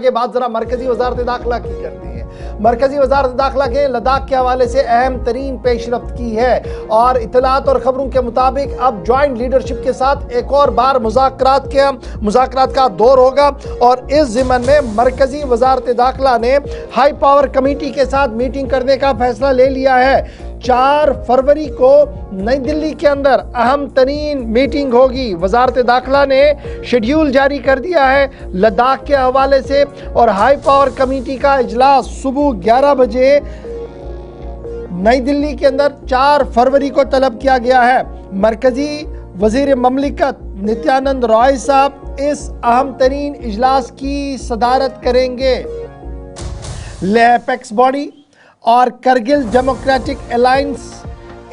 के बाद जरा मरकजी वजारत दाखिला की करते हैं। मरकजी वजारत दाखिला के लद्दाख के हवाले से अहम तरीन पेशरफ्त की है और इतलात और खबरों के मुताबिक अब ज्वाइंट लीडरशिप के साथ एक और बार मुज़ाकरात का दौर होगा और इस ज़िमन में मरकजी वजारत दाखिला ने हाई पावर कमेटी के साथ मीटिंग करने का फैसला ले लिया है। 4 फरवरी को नई दिल्ली के अंदर अहम तरीन मीटिंग होगी। वजारत दाखिला ने शेड्यूल जारी कर दिया है लद्दाख के हवाले से और हाई पावर कमेटी का इजलास सुबह 11 बजे नई दिल्ली के अंदर 4 फरवरी को तलब किया गया है। मरकजी वजीर ममलिकत नित्यानंद रॉय साहब इस अहम तरीन इजलास की सदारत करेंगे। लेह अपेक्स बॉडी और करगिल डेमोक्रेटिक अलायंस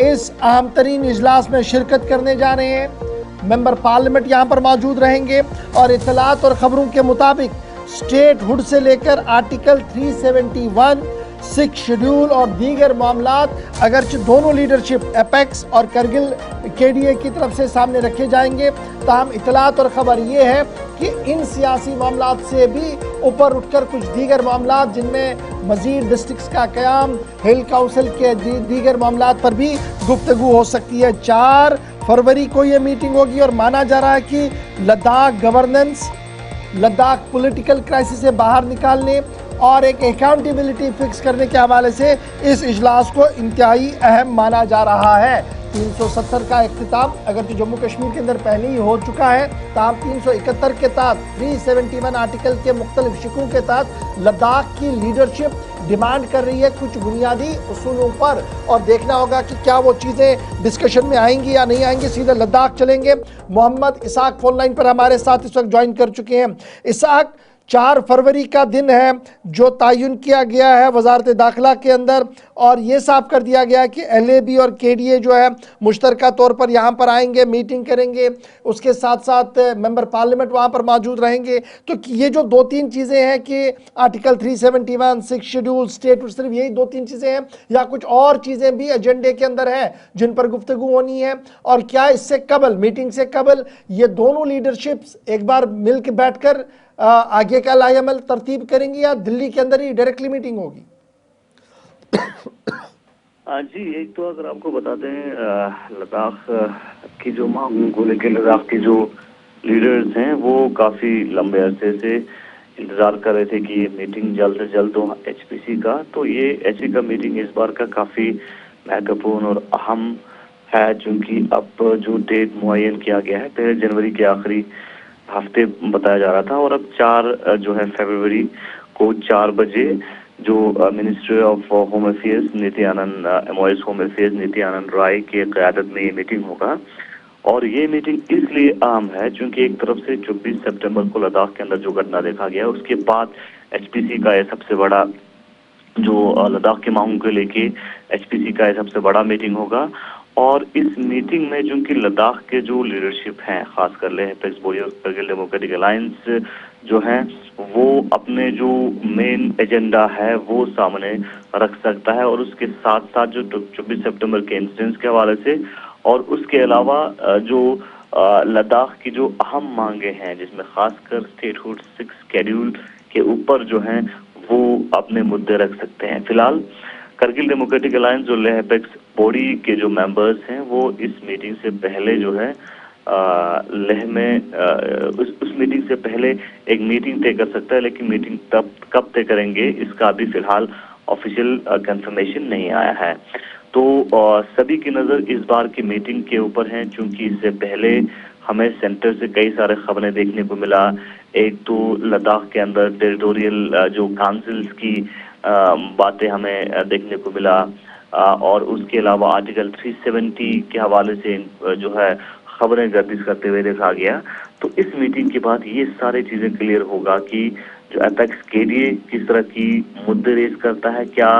इस अहम तरीन इजलास में शिरकत करने जा रहे हैं। मेंबर पार्लियामेंट यहाँ पर मौजूद रहेंगे और इतलात और खबरों के मुताबिक स्टेट हुड से लेकर आर्टिकल 371 सिख शेड्यूल और दीगर मामलात अगरचे दोनों लीडरशिप एपेक्स और करगिल केडीए की तरफ से सामने रखे जाएंगे, ताहम इतलात और खबर ये है कि इन सियासी मामलात से भी ऊपर उठकर कुछ दीगर मामलात जिनमें मजीद डिस्ट्रिक्ट्स का क़याम, हिल काउंसिल के दीगर मामलात पर भी गुफ्तगू हो सकती है। 4 फरवरी को ये मीटिंग होगी और माना जा रहा है कि Ladakh governance, Ladakh political crisis से बाहर निकालने और एक अकाउंटेबिलिटी फिक्स करने के हवाले से इस इजलास को इंतहाई अहम माना जा रहा है। 370 का इख्तिताम अगर जम्मू कश्मीर के अंदर पहले ही हो चुका है, ताम 371 के तहत 371 आर्टिकल के मुख्तलिफ शिकों के तहत लद्दाख की लीडरशिप डिमांड कर रही है कुछ बुनियादी उसूलों पर और देखना होगा कि क्या वो चीज़ें डिस्कशन में आएंगी या नहीं आएंगी। सीधे लद्दाख चलेंगे। मोहम्मद इसाक फोन लाइन पर हमारे साथ इस वक्त ज्वाइन कर चुके हैं। इसाक, 4 फरवरी का दिन है जो तयन किया गया है वजारत दाखिला के अंदर और ये साफ कर दिया गया है कि LAB और KDA जो है मुश्तरका तौर पर यहाँ पर आएंगे, मीटिंग करेंगे, उसके साथ साथ मेंबर पार्लियामेंट वहाँ पर मौजूद रहेंगे। तो ये जो 2-3 चीज़ें हैं कि आर्टिकल 371 सिख शेड्यूल स्टेट, सिर्फ यही 2-3 चीज़ें हैं या कुछ और चीज़ें भी एजेंडे के अंदर हैं जिन पर गुफ्तगू होनी है? और क्या इससे कबल, मीटिंग से कबल ये दोनों लीडरशिप्स एक बार मिल के बैठ कर आगे का लाएअमल तरतीब करेंगी या दिल्ली के अंदर ही डायरेक्टली मीटिंग होगी? जी, एक तो अगर आपको बता दें लद्दाख की जो मांगों को लेकर लद्दाख के जो लीडर्स हैं वो काफ़ी लंबे अरसे से इंतज़ार कर रहे थे कि ये मीटिंग जल्द से जल्द हो HPC का। तो ये HPC का मीटिंग इस बार का काफ़ी महत्वपूर्ण और अहम है चूँकि अब जो डेट मुअय्यन किया गया है 1 जनवरी के आखिरी हफ्ते बताया जा रहा था और अब 4 जो है फरवरी को 4 बजे जो ministry of home affairs Nityanand MOS home affairs Nityanand Rai के क़यादत में ये मीटिंग होगा। और ये मीटिंग इसलिए अहम है क्योंकि एक तरफ से 24 सितंबर को लद्दाख के अंदर जो घटना देखा गया उसके बाद HPC का ये सबसे बड़ा जो लद्दाख के मांगों को लेके HPC का ये सबसे बड़ा मीटिंग होगा। और इस मीटिंग में चूंकि लद्दाख के जो लीडरशिप हैं, खासकर लेह अपेक्स बॉडी और करगिल डेमोक्रेटिक अलायंस जो हैं, वो अपने जो मेन एजेंडा है वो सामने रख सकता है और उसके साथ साथ जो 24 सितंबर के इंसिडेंट्स के हवाले से और उसके अलावा जो लद्दाख की जो अहम मांगे हैं जिसमें खासकर स्टेटहुड 6 शेड्यूल के ऊपर जो हैं वो अपने मुद्दे रख सकते हैं। फिलहाल करगिल डेमोक्रेटिक अलायंस और लेह अपेक्स बॉडी के जो मेंबर्स हैं वो इस मीटिंग से पहले जो है लेह में उस मीटिंग से पहले एक मीटिंग तय कर सकता है, लेकिन मीटिंग तब कब तय करेंगे इसका अभी फिलहाल ऑफिशियल कंफर्मेशन नहीं आया है। तो सभी की नज़र इस बार की मीटिंग के ऊपर है क्योंकि इससे पहले हमें सेंटर से कई सारे खबरें देखने को मिला। एक तो लद्दाख के अंदर टेरिटोरियल जो काउंसिल्स की बातें हमें देखने को मिला और उसके अलावा आर्टिकल 370 के हवाले से जो है खबरें गर्दिश करते हुए देखा गया। तो इस मीटिंग के बाद ये सारी चीज़ें क्लियर होगा कि जो एपेक्स KDA किस तरह की मुद्दे रेज करता है, क्या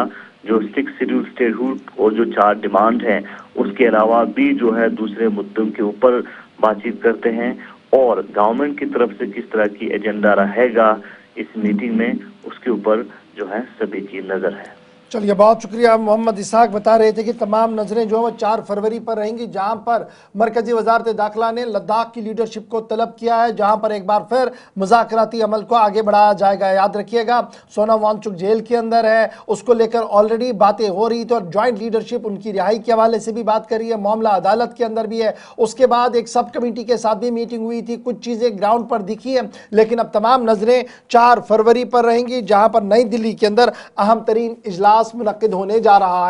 जो 6 शेड्यूल स्टेटहुड और जो 4 डिमांड हैं उसके अलावा भी जो है दूसरे मुद्दों के ऊपर बातचीत करते हैं और गवर्नमेंट की तरफ से किस तरह की एजेंडा रहेगा इस मीटिंग में, उसके ऊपर जो है सभी की नज़र है। चलिए, बहुत शुक्रिया। मोहम्मद इसहाक बता रहे थे कि तमाम नज़रें जो है वो 4 फरवरी पर रहेंगी, जहां पर मरकजी वजारत दाखिला ने लद्दाख की लीडरशिप को तलब किया है, जहां पर एक बार फिर मुज़ाकराती अमल को आगे बढ़ाया जाएगा। याद रखिएगा, सोनम वांगचुक जेल के अंदर है, उसको लेकर ऑलरेडी बातें हो रही थी और ज्वाइंट लीडरशिप उनकी रिहाई के हवाले से भी बात कर रही है। मामला अदालत के अंदर भी है। उसके बाद एक सब कमेटी के साथ भी मीटिंग हुई थी, कुछ चीज़ें ग्राउंड पर दिखी है, लेकिन अब तमाम नज़रें 4 फरवरी पर रहेंगी, जहां पर नई दिल्ली के अंदर अहम तरीन इजलास मुनक्किद होने जा रहा है।